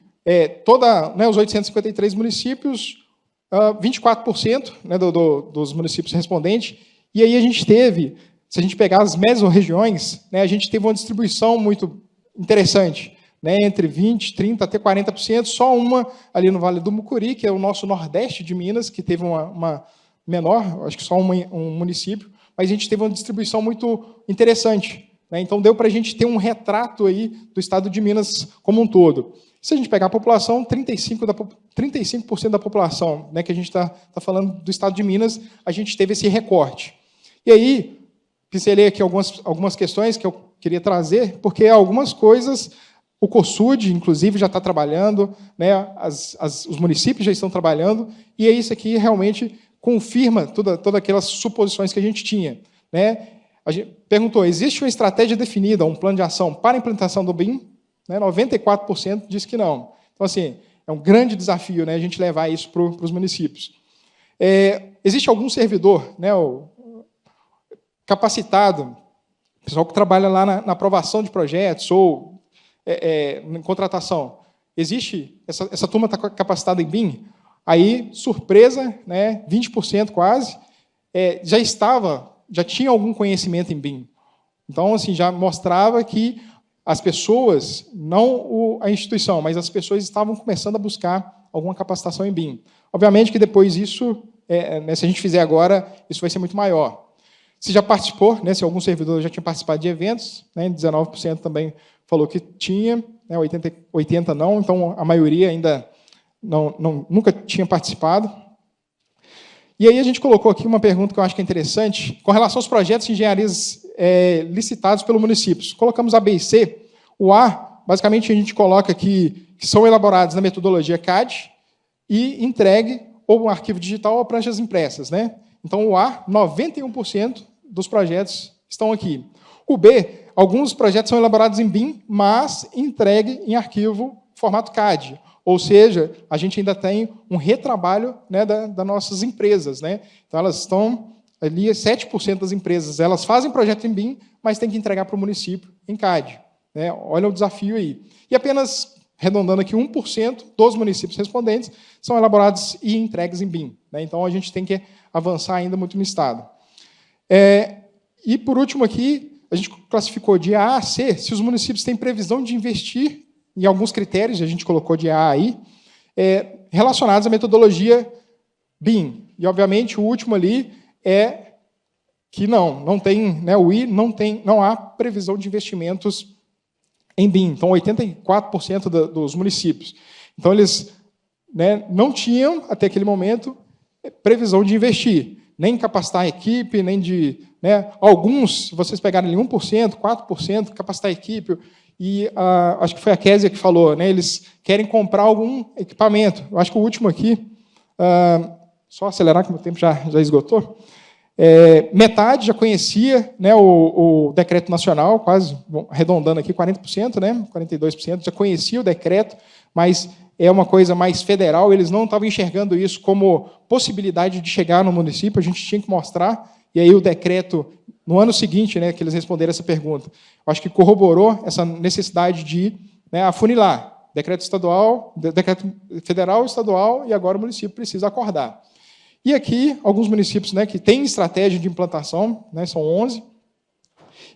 os 853 municípios, 24%, né, dos municípios respondentes, e aí a gente teve, se a gente pegar as mesorregiões, né, a gente teve uma distribuição muito interessante, né, entre 20%, 30% até 40%, só uma ali no Vale do Mucuri, que é o nosso nordeste de Minas, que teve uma menor, acho que só um município, mas a gente teve uma distribuição muito interessante. Né? Então, deu para a gente ter um retrato aí do Estado de Minas como um todo. Se a gente pegar a população, 35% da população, né, que a gente está falando do estado de Minas, a gente teve esse recorte. E aí, pincelei aqui algumas questões que eu queria trazer, porque algumas coisas o COSUD, inclusive, já está trabalhando, né, os municípios já estão trabalhando, e é isso aqui realmente confirma todas aquelas suposições que a gente tinha. Né? A gente perguntou, existe uma estratégia definida, um plano de ação para a implementação do BIM? Né, 94% disse que não. Então, assim, é um grande desafio, né, a gente levar isso para os municípios. Existe algum servidor, né, capacitado, pessoal que trabalha lá na aprovação de projetos ou em contratação, existe, essa turma está capacitada em BIM? Aí, surpresa, né, 20% quase, já tinha algum conhecimento em BIM. Então, assim, já mostrava que as pessoas, não a instituição, mas as pessoas estavam começando a buscar alguma capacitação em BIM. Obviamente que depois isso, né, se a gente fizer agora, isso vai ser muito maior. Se já participou, né, se algum servidor já tinha participado de eventos, né, 19% também falou que tinha, né, 80% não, então a maioria ainda nunca tinha participado. E aí a gente colocou aqui uma pergunta que eu acho que é interessante, com relação aos projetos de engenharias licitados pelo município. Colocamos A, B e C. O A, basicamente, a gente coloca aqui que são elaborados na metodologia CAD e entregue ou um arquivo digital ou pranchas impressas. Né? Então, o A, 91% dos projetos estão aqui. O B, alguns projetos são elaborados em BIM, mas entregue em arquivo formato CAD. Ou seja, a gente ainda tem um retrabalho, né, das nossas empresas. Né? Então, elas estão ali, 7% das empresas, elas fazem projeto em BIM, mas têm que entregar para o município em CAD. Né? Olha o desafio aí. E apenas, arredondando aqui, 1% dos municípios respondentes são elaborados e entregues em BIM. Né? Então, a gente tem que avançar ainda muito no Estado. E, por último, aqui, a gente classificou de A a C, se os municípios têm previsão de investir em alguns critérios, a gente colocou de A aí, relacionados à metodologia BIM. E, obviamente, o último ali é que não tem, né, o I não há previsão de investimentos em BIM. Então, 84% dos municípios. Então, eles, né, não tinham, até aquele momento, previsão de investir, nem em capacitar a equipe, nem de... Né, alguns, se vocês pegarem ali 1%, 4%, capacitar a equipe, e acho que foi a Késia que falou, né, eles querem comprar algum equipamento. Eu acho que o último aqui, só acelerar que o meu tempo já esgotou, metade já conhecia, né, o decreto nacional, quase, arredondando aqui, 40%, né, 42% já conhecia o decreto, mas é uma coisa mais federal, eles não estavam enxergando isso como possibilidade de chegar no município, a gente tinha que mostrar, e aí o decreto, no ano seguinte, né, que eles responderam essa pergunta, acho que corroborou essa necessidade de, né, afunilar, decreto estadual, decreto federal, estadual, e agora o município precisa acordar. E aqui, alguns municípios, né, que têm estratégia de implantação, né, são 11.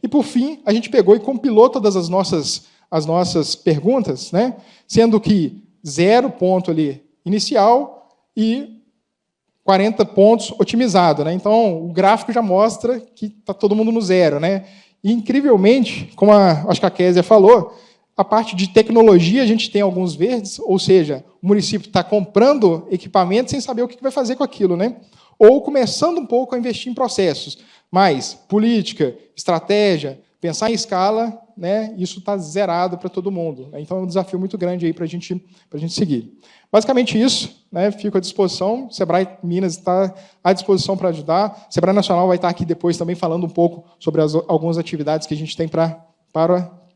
E, por fim, a gente pegou e compilou todas as nossas perguntas, né, sendo que 0 ponto ali inicial e 40 pontos otimizado. Né? Então, o gráfico já mostra que está todo mundo no 0. Né? E, incrivelmente, como acho que a Késia falou, a parte de tecnologia a gente tem alguns verdes, ou seja, o município está comprando equipamento sem saber o que vai fazer com aquilo, né? Ou começando um pouco a investir em processos. Mas política, estratégia, pensar em escala, né, isso está zerado para todo mundo. Né? Então, é um desafio muito grande aí para a gente seguir. Basicamente isso, né, fico à disposição. O Sebrae Minas está à disposição para ajudar. O Sebrae Nacional vai estar aqui depois também falando um pouco sobre algumas atividades que a gente tem para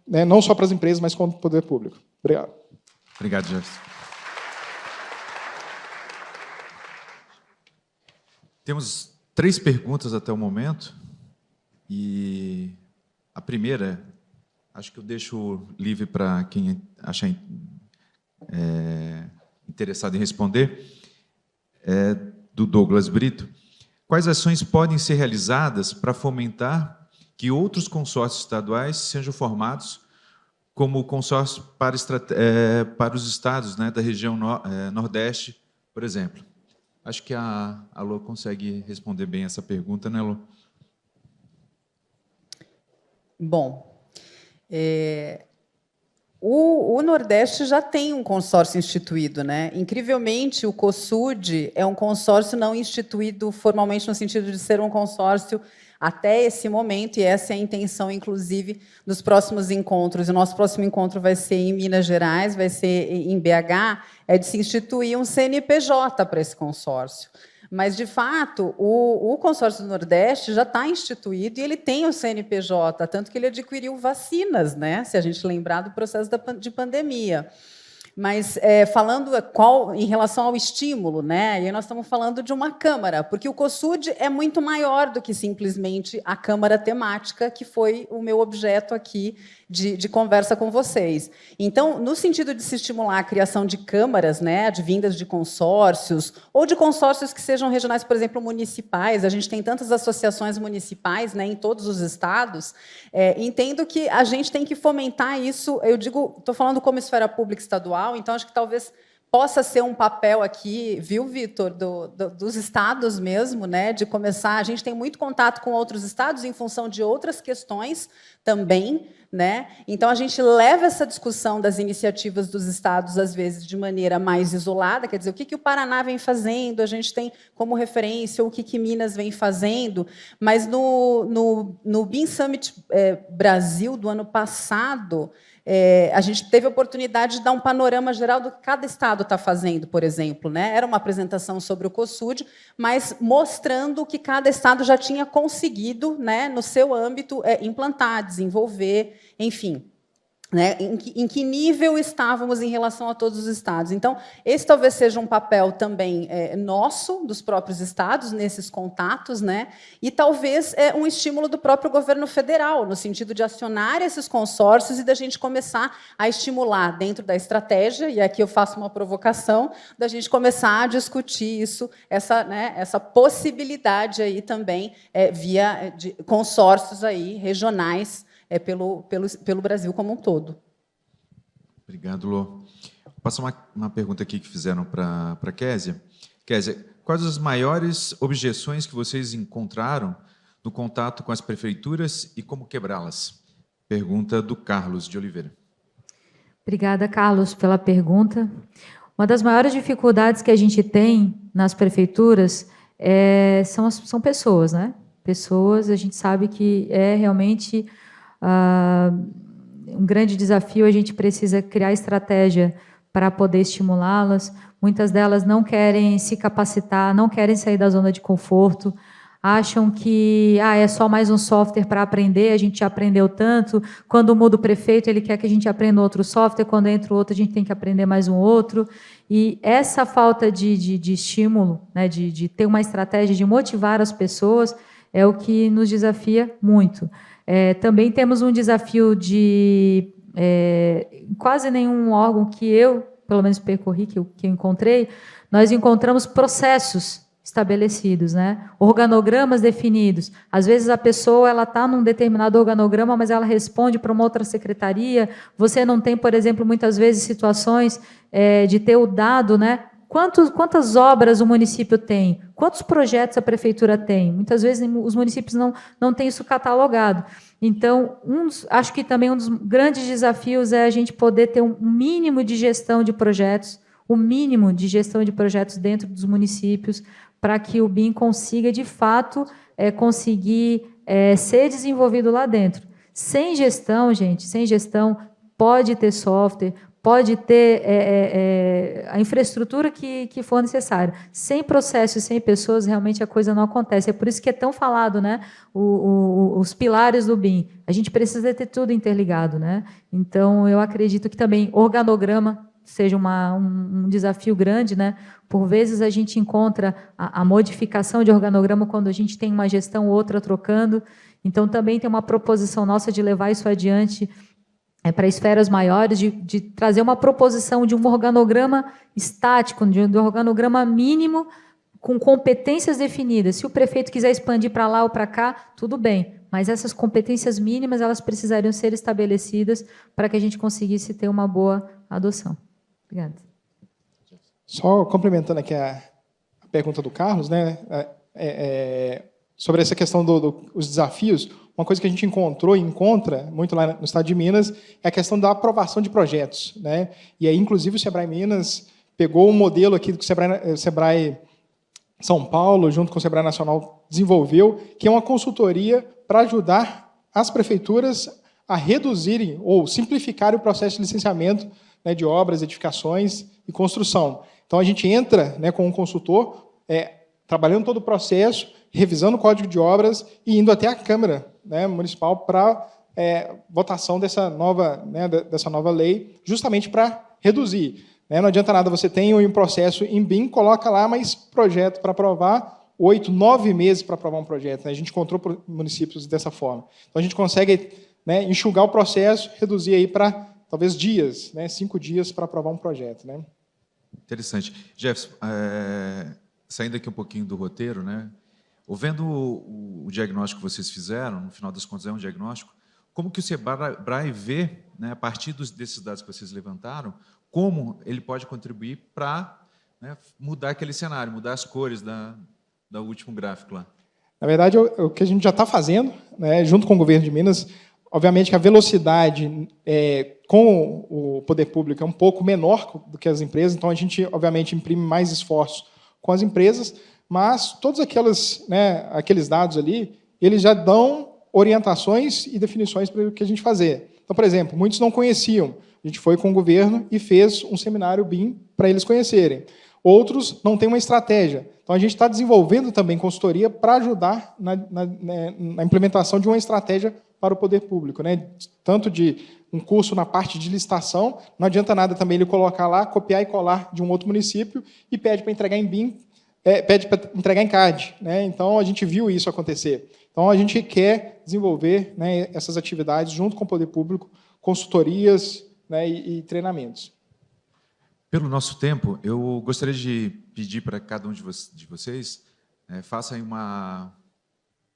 né, não só para as empresas, mas como para o poder público. Obrigado. Obrigado, Jefferson. Temos 3 perguntas até o momento. E a primeira, acho que eu deixo livre para quem achar interessado em responder, do Douglas Brito. Quais ações podem ser realizadas para fomentar que outros consórcios estaduais sejam formados como consórcio para os estados, né, da região Nordeste, por exemplo? Acho que a Lô consegue responder bem essa pergunta, né, Lô? Bom, O Nordeste já tem um consórcio instituído, né? Incrivelmente, o COSUD é um consórcio não instituído formalmente no sentido de ser um consórcio até esse momento, e essa é a intenção, inclusive, dos próximos encontros. O nosso próximo encontro vai ser em Minas Gerais, vai ser em BH, é de se instituir um CNPJ para esse consórcio. Mas, de fato, o consórcio do Nordeste já está instituído e ele tem o CNPJ, tanto que ele adquiriu vacinas, né? Se a gente lembrar do processo de pandemia. Mas, falando em relação ao estímulo, né? E aí nós estamos falando de uma Câmara, porque o COSUD é muito maior do que simplesmente a Câmara temática, que foi o meu objeto aqui de conversa com vocês. Então, no sentido de se estimular a criação de câmaras, né, advindas de consórcios, ou de consórcios que sejam regionais, por exemplo, municipais, a gente tem tantas associações municipais, né, em todos os estados, entendo que a gente tem que fomentar isso, eu digo, estou falando como esfera pública estadual, então acho que talvez possa ser um papel aqui, viu, Vitor, dos estados mesmo, né, de começar. A gente tem muito contato com outros estados em função de outras questões também, né? Então a gente leva essa discussão das iniciativas dos estados às vezes de maneira mais isolada, quer dizer, o que o Paraná vem fazendo, a gente tem como referência o que Minas vem fazendo, mas no BIM Summit Brasil do ano passado, a gente teve a oportunidade de dar um panorama geral do que cada estado está fazendo, por exemplo, né? Era uma apresentação sobre o COSUD, mas mostrando o que cada estado já tinha conseguido, né, no seu âmbito, implantar, desenvolver, enfim. Né, em que nível estávamos em relação a todos os estados. Então, esse talvez seja um papel também nosso, dos próprios estados, nesses contatos, né, e talvez um estímulo do próprio governo federal, no sentido de acionar esses consórcios e da gente começar a estimular dentro da estratégia, e aqui eu faço uma provocação, da gente começar a discutir isso, essa possibilidade aí também via de consórcios aí regionais, pelo Brasil como um todo. Obrigado, Lô. Vou passar uma pergunta aqui que fizeram para a Késia. Késia, quais as maiores objeções que vocês encontraram no contato com as prefeituras e como quebrá-las? Pergunta do Carlos de Oliveira. Obrigada, Carlos, pela pergunta. Uma das maiores dificuldades que a gente tem nas prefeituras são pessoas, né? Pessoas, a gente sabe que realmente um grande desafio, a gente precisa criar estratégia para poder estimulá-las. Muitas delas não querem se capacitar, não querem sair da zona de conforto, acham que é só mais um software para aprender, a gente já aprendeu tanto, quando muda o prefeito, ele quer que a gente aprenda outro software, quando entra outro, a gente tem que aprender mais um outro. E essa falta de estímulo, né, de ter uma estratégia de motivar as pessoas, é o que nos desafia muito. Também temos um desafio de quase nenhum órgão que eu, pelo menos percorri, que eu encontrei, nós encontramos processos estabelecidos, né? Organogramas definidos. Às vezes a pessoa está num determinado organograma, mas ela responde para uma outra secretaria. Você não tem, por exemplo, muitas vezes situações de ter o dado, né? Quantas obras o município tem? Quantos projetos a prefeitura tem? Muitas vezes os municípios não têm isso catalogado. Então, acho que também um dos grandes desafios é a gente poder ter um mínimo de gestão de projetos, dentro dos municípios, para que o BIM consiga, de fato, conseguir ser desenvolvido lá dentro. Sem gestão, gente, pode ter software, pode ter a infraestrutura que for necessária. Sem processo e sem pessoas, realmente a coisa não acontece. É por isso que é tão falado, né, os pilares do BIM. A gente precisa ter tudo interligado, né? Então, eu acredito que também organograma seja um desafio grande, né? Por vezes a gente encontra a modificação de organograma quando a gente tem uma gestão ou outra trocando. Então, também tem uma proposição nossa de levar isso adiante para esferas maiores, de trazer uma proposição de um organograma estático, de um organograma mínimo, com competências definidas. Se o prefeito quiser expandir para lá ou para cá, tudo bem, mas essas competências mínimas elas precisariam ser estabelecidas para que a gente conseguisse ter uma boa adoção. Obrigada. Só complementando aqui a pergunta do Carlos, né, sobre essa questão dos desafios, uma coisa que a gente encontrou e encontra muito lá no estado de Minas é a questão da aprovação de projetos, né? E aí, inclusive, o Sebrae Minas pegou um modelo aqui do que o Sebrae São Paulo, junto com o Sebrae Nacional, desenvolveu, que é uma consultoria para ajudar as prefeituras a reduzirem ou simplificarem o processo de licenciamento, né, de obras, edificações e construção. Então, a gente entra, né, com um consultor, trabalhando todo o processo, revisando o Código de Obras e indo até a Câmara, né, Municipal para votação dessa nova lei, justamente para reduzir. Né? Não adianta nada você ter um processo em BIM, coloca lá mais projeto para aprovar, 8, 9 meses para aprovar um projeto. Né? A gente encontrou municípios dessa forma. Então, a gente consegue, né, enxugar o processo, reduzir aí para, talvez, dias, né, 5 dias para aprovar um projeto. Né? Interessante. Jefferson, saindo aqui um pouquinho do roteiro, né, vendo o diagnóstico que vocês fizeram, no final das contas é um diagnóstico, como que o Sebrae vê, né, a partir desses dados que vocês levantaram, como ele pode contribuir para, né, mudar aquele cenário, mudar as cores do último gráfico lá? Na verdade, o que a gente já está fazendo, né, junto com o governo de Minas, obviamente que a velocidade com o poder público é um pouco menor do que as empresas, então a gente, obviamente, imprime mais esforço com as empresas, mas todos aqueles dados ali, eles já dão orientações e definições para o que a gente fazer. Então, por exemplo, muitos não conheciam. A gente foi com o governo e fez um seminário BIM para eles conhecerem. Outros não têm uma estratégia. Então, a gente está desenvolvendo também consultoria para ajudar na implementação de uma estratégia para o poder público. Né? Tanto de um curso na parte de licitação, não adianta nada também ele colocar lá, copiar e colar de um outro município e pede para entregar em BIM, pede para entregar em CAD. Né? Então, a gente viu isso acontecer. Então, a gente quer desenvolver, né, essas atividades junto com o poder público, consultorias, né, e treinamentos. Pelo nosso tempo, eu gostaria de pedir para cada um de vocês faça aí uma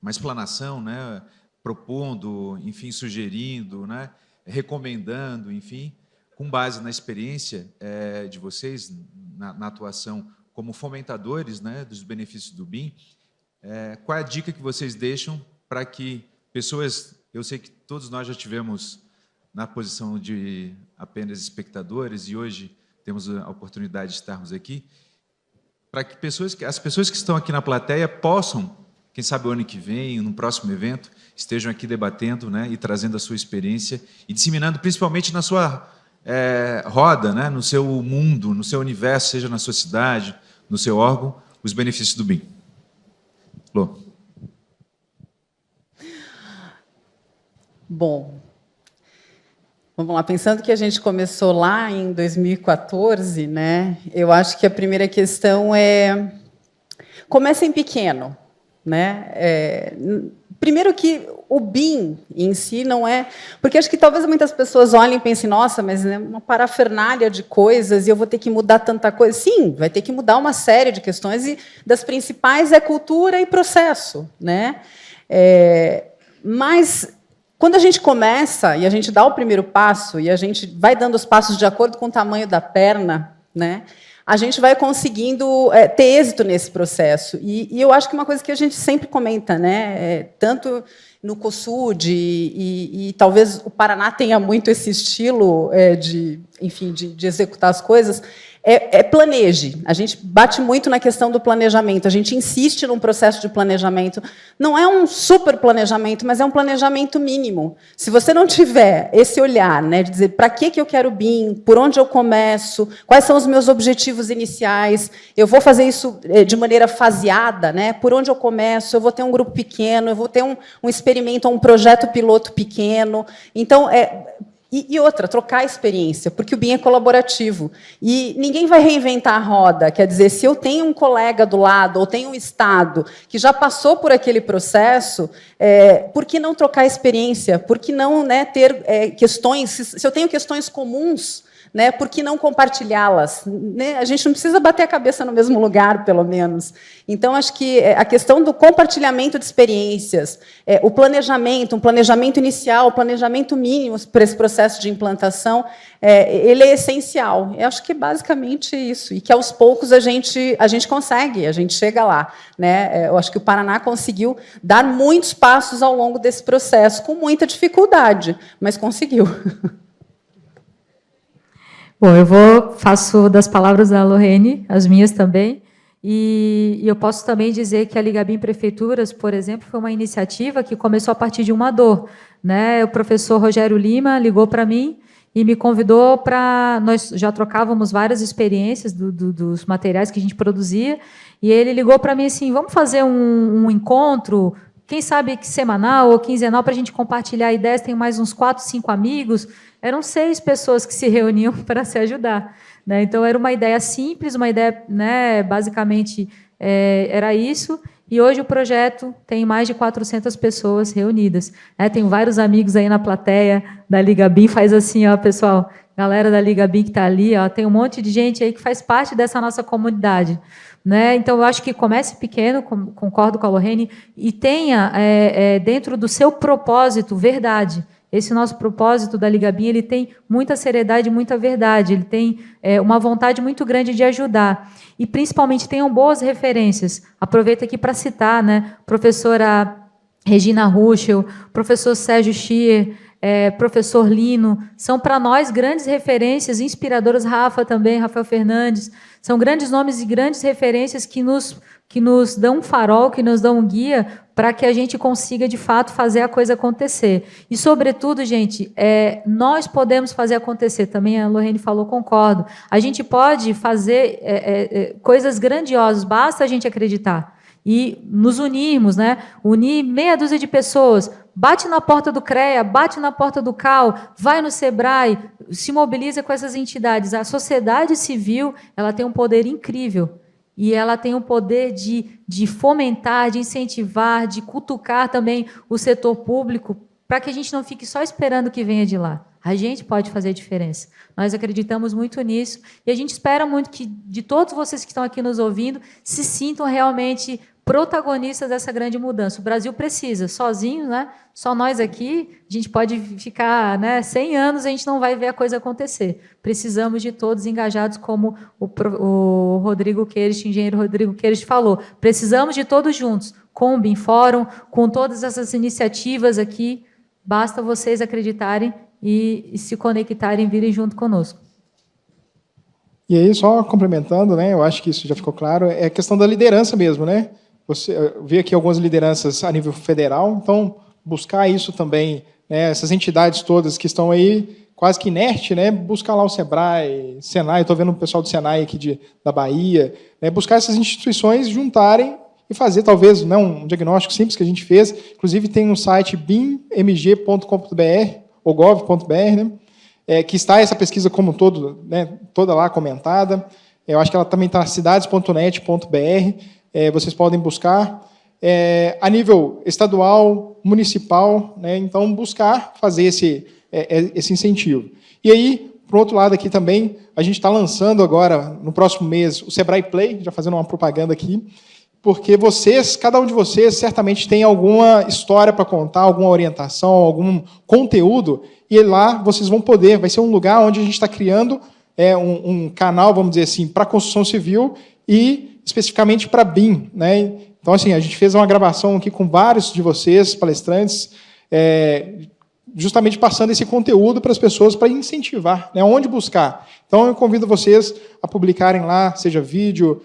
explanação, né, propondo, enfim, sugerindo, né, recomendando, enfim, com base na experiência de vocês, na atuação como fomentadores, né, dos benefícios do BIM, qual é a dica que vocês deixam para que pessoas, eu sei que todos nós já tivemos na posição de apenas espectadores e hoje temos a oportunidade de estarmos aqui, para que as pessoas que estão aqui na plateia possam, quem sabe o ano que vem, no próximo evento, estejam aqui debatendo, né, e trazendo a sua experiência e disseminando, principalmente na sua roda, né, no seu mundo, no seu universo, seja na sua cidade, no seu órgão, os benefícios do BIM. Lô. Bom, vamos lá, pensando que a gente começou lá em 2014, né? Eu acho que a primeira questão é comecem pequeno, né? Primeiro que o BIM em si não é... Porque acho que talvez muitas pessoas olhem e pensem, nossa, mas é uma parafernália de coisas e eu vou ter que mudar tanta coisa. Sim, vai ter que mudar uma série de questões e das principais é cultura e processo, né? Mas quando a gente começa e a gente dá o primeiro passo e a gente vai dando os passos de acordo com o tamanho da perna, né, a gente vai conseguindo ter êxito nesse processo. E eu acho que uma coisa que a gente sempre comenta, né, tanto no COSUD e talvez o Paraná tenha muito esse estilo de executar as coisas, planeje. A gente bate muito na questão do planejamento, a gente insiste num processo de planejamento. Não é um super planejamento, mas é um planejamento mínimo. Se você não tiver esse olhar, né, de dizer para que eu quero BIM, por onde eu começo, quais são os meus objetivos iniciais, eu vou fazer isso de maneira faseada, né, por onde eu começo, eu vou ter um grupo pequeno, eu vou ter um experimento, um projeto piloto pequeno. Então, E outra, trocar a experiência, porque o BIM é colaborativo. E ninguém vai reinventar a roda. Quer dizer, se eu tenho um colega do lado, ou tenho um Estado que já passou por aquele processo, por que não trocar a experiência? Por que não, né, ter questões... Se eu tenho questões comuns, né? Por que não compartilhá-las? Né? A gente não precisa bater a cabeça no mesmo lugar, pelo menos. Então, acho que a questão do compartilhamento de experiências, o planejamento, um planejamento inicial, um planejamento mínimo para esse processo de implantação, ele é essencial. Eu acho que é basicamente isso, e que aos poucos a gente consegue, a gente chega lá, né? Eu acho que o Paraná conseguiu dar muitos passos ao longo desse processo, com muita dificuldade, mas conseguiu. Bom, faço das palavras da Lorraine, as minhas também, e eu posso também dizer que a Ligabim Prefeituras, por exemplo, foi uma iniciativa que começou a partir de uma dor, né? O professor Rogério Lima ligou para mim e me convidou para... Nós já trocávamos várias experiências dos materiais que a gente produzia, e ele ligou para mim assim, vamos fazer um encontro, quem sabe semanal ou quinzenal, para a gente compartilhar ideias, tem mais uns 4, 5 amigos. Eram 6 pessoas que se reuniam para se ajudar, né? Então, era uma ideia simples, uma ideia, né, basicamente, era isso. E hoje o projeto tem mais de 400 pessoas reunidas, né? Tenho vários amigos aí na plateia da Ligabim, faz assim, ó, pessoal, galera da Ligabim que está ali, ó, tem um monte de gente aí que faz parte dessa nossa comunidade, né? Então, eu acho que comece pequeno, concordo com a Lorraine, e tenha dentro do seu propósito verdade. Esse nosso propósito da Ligabim, ele tem muita seriedade e muita verdade, ele tem uma vontade muito grande de ajudar. E, principalmente, tenham boas referências. Aproveito aqui para citar, né, professora Regina Ruschel, professor Sérgio Schier, professor Lino, são para nós grandes referências, inspiradoras, Rafael Fernandes, são grandes nomes e grandes referências que nos dão um farol, que nos dão um guia para que a gente consiga, de fato, fazer a coisa acontecer. E, sobretudo, gente, nós podemos fazer acontecer. Também a Lorraine falou, concordo. A gente pode fazer coisas grandiosas, basta a gente acreditar. E nos unirmos, né? Unir meia dúzia de pessoas, bate na porta do CREA, bate na porta do CAU, vai no SEBRAE, se mobiliza com essas entidades. A sociedade civil, ela tem um poder incrível. E ela tem o poder de fomentar, de incentivar, de cutucar também o setor público, para que a gente não fique só esperando que venha de lá. A gente pode fazer a diferença. Nós acreditamos muito nisso, e a gente espera muito que, de todos vocês que estão aqui nos ouvindo, se sintam realmente protagonistas dessa grande mudança. O Brasil precisa, sozinho, né? Só nós aqui, a gente pode ficar, né, 100 anos, a gente não vai ver a coisa acontecer. Precisamos de todos engajados, como o Rodrigo Queires, engenheiro Rodrigo Queires falou. Precisamos de todos juntos, com o Fórum, com todas essas iniciativas aqui. Basta vocês acreditarem e se conectarem, virem junto conosco. E aí, só complementando, né, eu acho que isso já ficou claro, é a questão da liderança mesmo, né? Você vê aqui algumas lideranças a nível federal, então buscar isso também, né, essas entidades todas que estão aí quase que inerte, né, buscar lá o SEBRAE, Senai, estou vendo o pessoal do Senai aqui da Bahia, né, buscar essas instituições juntarem e fazer, talvez, né, um diagnóstico simples que a gente fez. Inclusive, tem no site bimg.com.br ou gov.br, né, que está essa pesquisa como um todo, né, toda lá comentada. Eu acho que ela também está cidades.net.br. Vocês podem buscar. A nível estadual, municipal, né, então buscar fazer esse incentivo. E aí, por outro lado aqui também, a gente está lançando agora, no próximo mês, o Sebrae Play, já fazendo uma propaganda aqui, porque vocês, cada um de vocês, certamente tem alguma história para contar, alguma orientação, algum conteúdo, e lá vocês vão poder, vai ser um lugar onde a gente está criando um canal, vamos dizer assim, para a construção civil e especificamente para BIM, né? Então, assim, a gente fez uma gravação aqui com vários de vocês, palestrantes, justamente passando esse conteúdo para as pessoas, para incentivar, né, onde buscar. Então, eu convido vocês a publicarem lá, seja vídeo,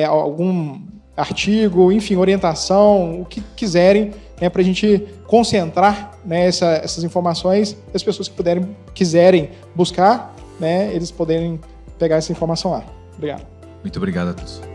algum artigo, enfim, orientação, o que quiserem, né, para a gente concentrar, né, essas informações, e as pessoas que quiserem buscar, né, eles poderem pegar essa informação lá. Obrigado. Muito obrigado a todos.